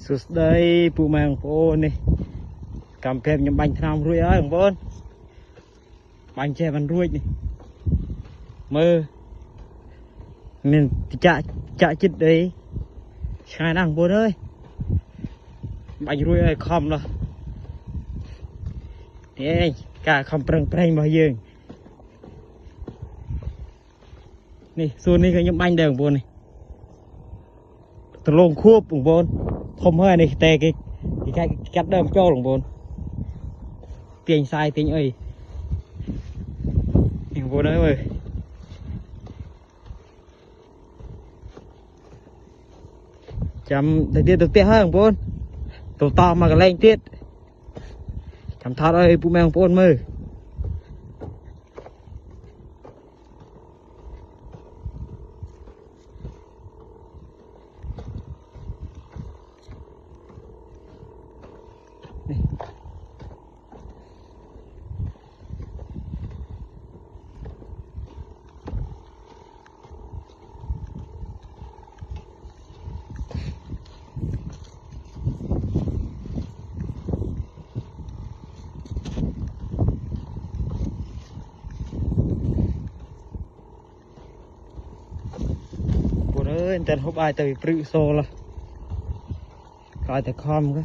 Sụt đây phụ mang phố này cầm kẹp nhầm bánh tham ruồi ơi ông vốn bánh che bánh ruồi này mơ mình chạy chết đấy khai năng vốn ơi bánh ruồi ơi không đâu thế cả không preng bao giờ này xuân này cái nhầm bánh đều vốn này từ lông khuốc ông vốn không hơi này tè cái cắt đơm cho ông vốn tiền sai tiền ơi ông vốn ơi chăm thời tiết thực tiễn hơn vốn tổ to mà cái lên tiết chăm thắt ơi phụ mẹ ông vốn mơ tên hộp ai từ prự xô là coi từ com cái